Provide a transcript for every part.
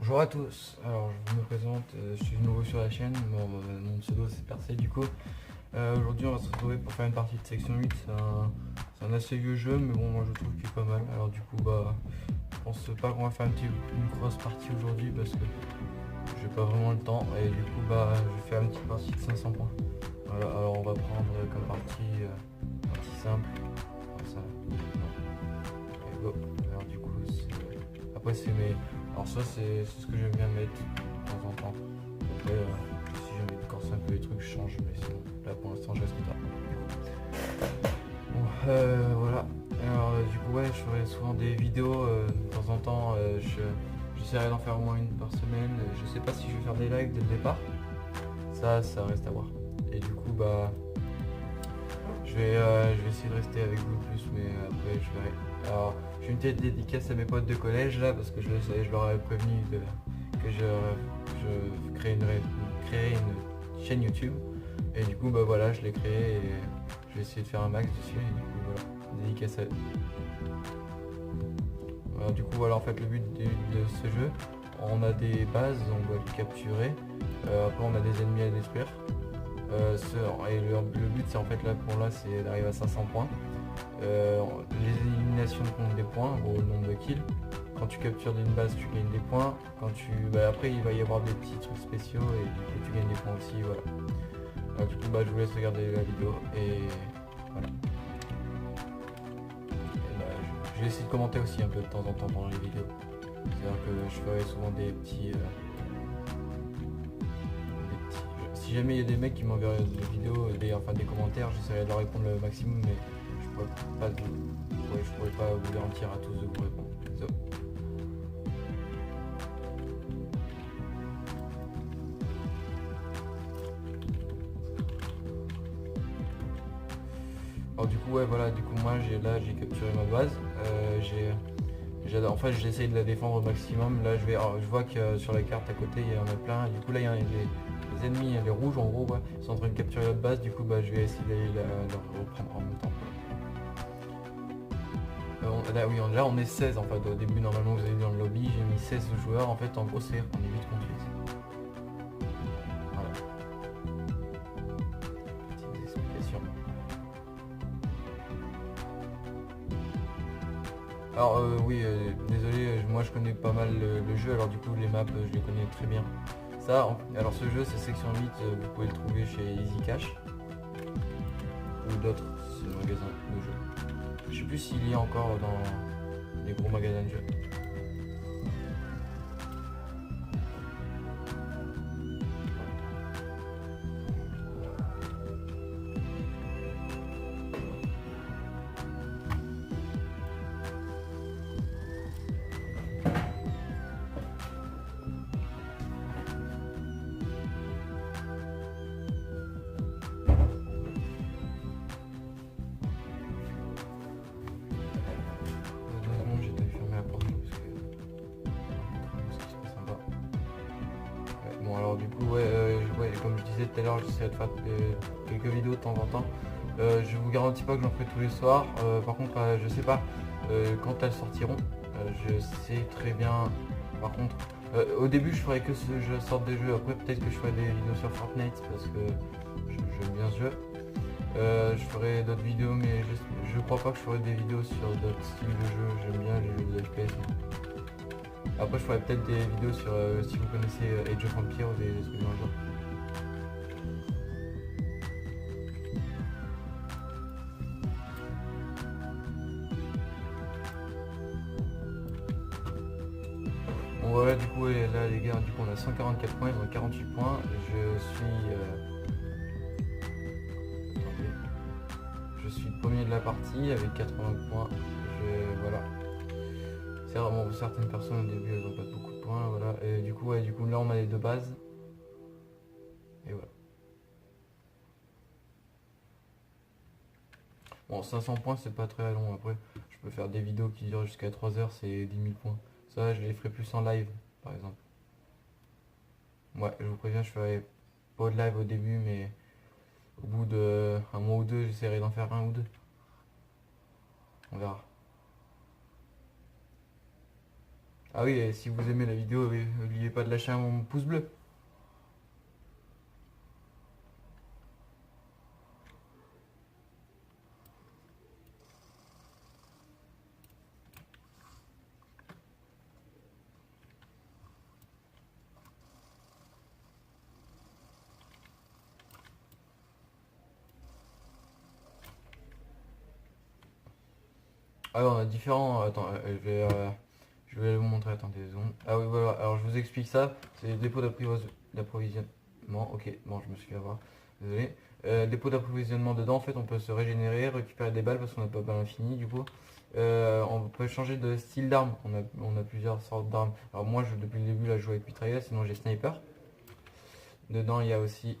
Bonjour à tous, alors je me présente, je suis nouveau sur la chaîne, mon pseudo c'est Percé du coup. Aujourd'hui on va se retrouver pour faire une partie de section 8, c'est un assez vieux jeu mais bon moi je trouve qu'il est pas mal. Alors du coup je pense pas qu'on va faire une grosse partie aujourd'hui parce que j'ai pas vraiment le temps et du coup je vais faire une petite partie de 500 points. Voilà, alors on va prendre comme partie simple, comme ça, et go. Alors du coup après c'est mes... Alors ça c'est ce que j'aime bien mettre de temps en temps. Après si j'ai envie de corser un peu les trucs je change mais sinon là pour l'instant je reste comme ça. Bon voilà. Alors du coup ouais je ferai souvent des vidéos de temps en temps. J'essaierai d'en faire au moins une par semaine. Je sais pas si je vais faire des lives dès le départ. Ça reste à voir. Et du coup je vais essayer de rester avec vous plus mais après je verrai. Alors j'ai une petite dédicace à mes potes de collège là parce que je leur avais prévenu que je créerais une chaîne YouTube et du coup voilà je l'ai créé et je vais essayer de faire un max dessus et du coup voilà, dédicace à eux. Alors, du coup voilà en fait le but de ce jeu, on a des bases, on doit les capturer, après on a des ennemis à détruire. Et le but c'est en fait c'est d'arriver à 500 points. Les éliminations comptent des points au nombre de kills. Quand tu captures une base tu gagnes des points. Après il va y avoir des petits trucs spéciaux et du coup tu gagnes des points aussi. Voilà. Alors, du coup je vous laisse regarder la vidéo et voilà. Je vais essayer de commenter aussi un peu de temps en temps pendant les vidéos. C'est-à-dire que je ferai souvent des petits. Si jamais il y a des mecs qui m'enverraient des vidéos, des commentaires, j'essaierai de leur répondre le maximum, mais je pourrais pas vous garantir à tous de vous répondre. So. Alors du coup ouais voilà, du coup moi j'ai capturé ma base. En fait j'essaye de la défendre au maximum. Là je vois que sur la carte à côté il y en a plein. Du coup là il y a les ennemis, les rouges en gros, ouais, ils sont en train de capturer notre base. Du coup je vais essayer d'aller la reprendre en même temps. Là on est 16 en fait. Au début normalement vous avez vu dans le lobby j'ai mis 16 joueurs. En fait en gros on est 8 contre 8. Voilà. Petite explication. Alors désolé, moi je connais pas mal le jeu, alors du coup les maps je les connais très bien. Alors ce jeu c'est section 8, vous pouvez le trouver chez Easy Cash ou d'autres magasins de jeux. Je sais plus s'il y a encore dans les gros magasins de jeux. Bon alors du coup comme je disais tout à l'heure j'essaie de faire quelques vidéos de temps en temps. Je vous garantis pas que j'en ferai tous les soirs. Par contre je sais pas quand elles sortiront. Je sais très bien. Par contre au début je ferai que je sorte des jeux. Après peut-être que je ferai des vidéos sur Fortnite parce que j'aime bien ce jeu. Je ferai d'autres vidéos mais je crois pas que je ferai des vidéos sur d'autres styles de jeux. J'aime bien les jeux de FPS. Après je ferai peut-être des vidéos sur si vous connaissez Age of Empires ou des trucs dans le genre. Bon ouais du coup là les gars, du coup on a 144 points, ils ont 48 points. Je suis le premier de la partie avec 80 points. Voilà. C'est vraiment certaines personnes au début elles n'ont pas beaucoup de points, voilà. Et du coup là on a les deux bases. Et voilà. Bon 500 points c'est pas très long, après je peux faire des vidéos qui durent jusqu'à 3 heures, c'est 10 000 points. Ça je les ferai plus en live par exemple. Ouais je vous préviens je ferai pas de live au début mais au bout de un mois ou deux j'essaierai d'en faire un ou deux. On verra. Ah oui, et si vous aimez la vidéo, n'oubliez pas de lâcher un pouce bleu. Ah ouais, on a différents. Attends, je vais vous montrer. Attendez 2 secondes. Ah oui, voilà. Alors je vous explique ça. C'est les dépôts d'approvisionnement. Ok, bon, je me suis fait avoir. Désolé. Dépôt d'approvisionnement dedans. En fait, on peut se régénérer, récupérer des balles parce qu'on n'a pas balles infinies du coup. On peut changer de style d'arme. On a plusieurs sortes d'armes. Alors moi, depuis le début, là, je joue avec mitrailleuse. Sinon, j'ai sniper. Dedans, il y a aussi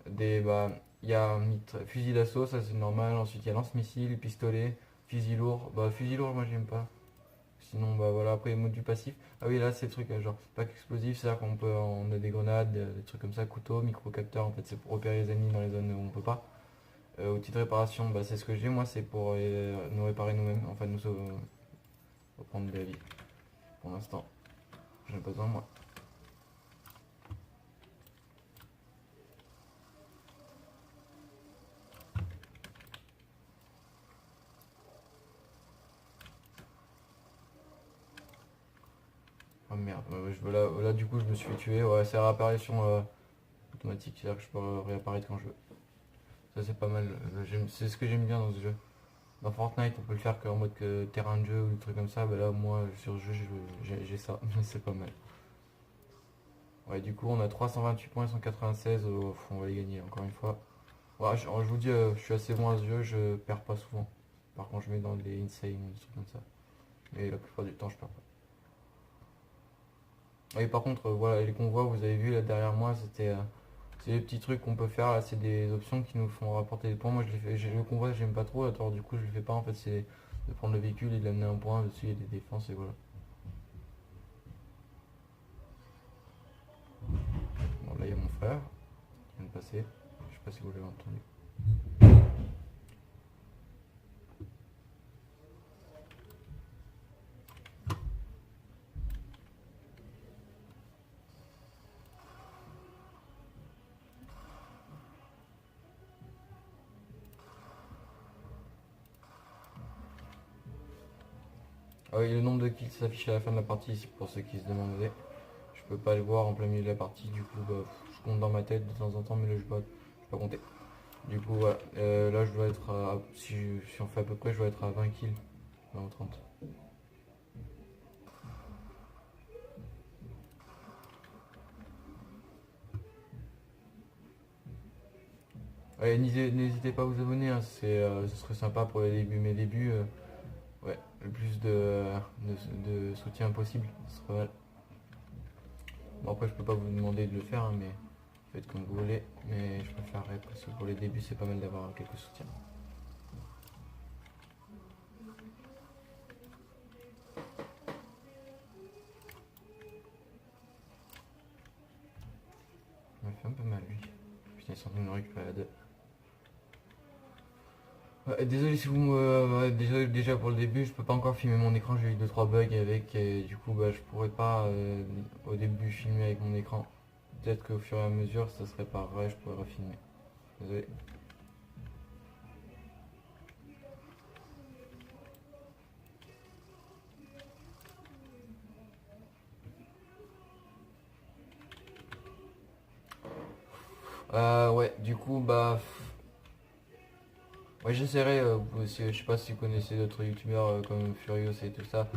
des. Bah, il y a un fusil d'assaut, ça c'est normal. Ensuite, il y a lance-missile, pistolet, fusil lourd. Bah, fusil lourd, moi j'aime pas. Sinon, bah voilà, après, mode du passif. Ah oui, là, c'est le truc, genre, pack explosif, c'est-à-dire on a des grenades, des trucs comme ça, couteau, micro-capteur, en fait, c'est pour repérer les ennemis dans les zones où on peut pas. Outil de réparation, bah, c'est ce que j'ai, moi, c'est pour nous réparer nous-mêmes, enfin, nous reprendre de la vie. Pour l'instant, j'en ai pas besoin, moi. Oh merde, là, du coup je me suis fait tuer. Ouais, c'est réapparition automatique, c'est-à-dire que je peux réapparaître quand je veux. Ça c'est pas mal, c'est ce que j'aime bien dans ce jeu. Dans Fortnite on peut le faire qu'en mode terrain de jeu ou des trucs comme ça, bah là moi sur ce jeu j'ai ça, c'est pas mal. Ouais, du coup on a 328 points, 196, on va les gagner encore une fois. Ouais, je vous dis, je suis assez bon à ce jeu, je perds pas souvent. Par contre je mets dans des insane ou des trucs comme ça. Mais la plupart du temps je perds pas. Et par contre, voilà, les convois, vous avez vu là derrière moi, c'est des petits trucs qu'on peut faire. Là, c'est des options qui nous font rapporter des points. Moi, je les fais, le convoi, j'aime pas trop. Alors, du coup, je le fais pas. En fait, c'est de prendre le véhicule et de l'amener un point. Dessus, il y a des défenses et voilà. Bon, là, il y a mon frère qui vient de passer. Je sais pas si vous l'avez entendu. Ah oui, le nombre de kills s'affiche à la fin de la partie ici pour ceux qui se demandaient. Je peux pas le voir en plein milieu de la partie. Du coup, bah, je compte dans ma tête de temps en temps, mais là, je peux pas compter. Du coup, voilà. Là, je dois être à. Si on fait à peu près, je dois être à 20 kills. 20 ou 30. Ouais, n'hésitez pas à vous abonner, hein, ce serait sympa pour mes débuts. Ouais, le plus de soutien possible, ce serait mal. Bon, après, je peux pas vous demander de le faire, hein, mais faites comme vous voulez. Mais je préférerais parce que pour les débuts, c'est pas mal d'avoir quelques soutiens. Il m'a fait un peu mal, lui. Putain, ils sont en train de me récupérer à deux. Ouais, désolé si désolé déjà pour le début, je peux pas encore filmer mon écran, j'ai eu 2-3 bugs avec et du coup bah je pourrais pas au début filmer avec mon écran. Peut-être qu'au fur et à mesure ça serait pas vrai, je pourrais refilmer. Désolé. Ouais, du coup bah ouais, j'essaierai, je sais pas si vous connaissez d'autres youtubeurs comme Furious et tout ça.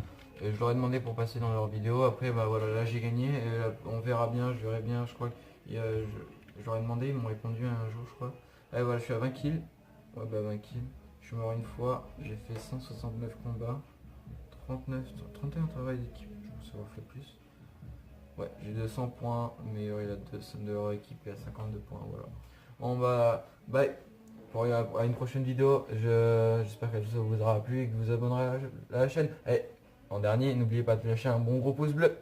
Je leur ai demandé pour passer dans leurs vidéos. Après, bah voilà, là j'ai gagné. On verra bien, je verrai bien. Je crois que je leur ai demandé, ils m'ont répondu un jour, je crois. Et voilà, je suis à 20 kills. Ouais, bah 20 kills. Je suis mort une fois. J'ai fait 169 combats. 39, 31 travail d'équipe. Je pense avoir fait plus. Ouais, j'ai 200 points. Mais ouais, il y a 200 de leur équipe et à 52 points. Voilà. Bon, bah, bye à une prochaine vidéo. J'espère que ça vous aura plu et que vous abonnerez à la chaîne. Et en dernier, n'oubliez pas de lâcher un bon gros pouce bleu.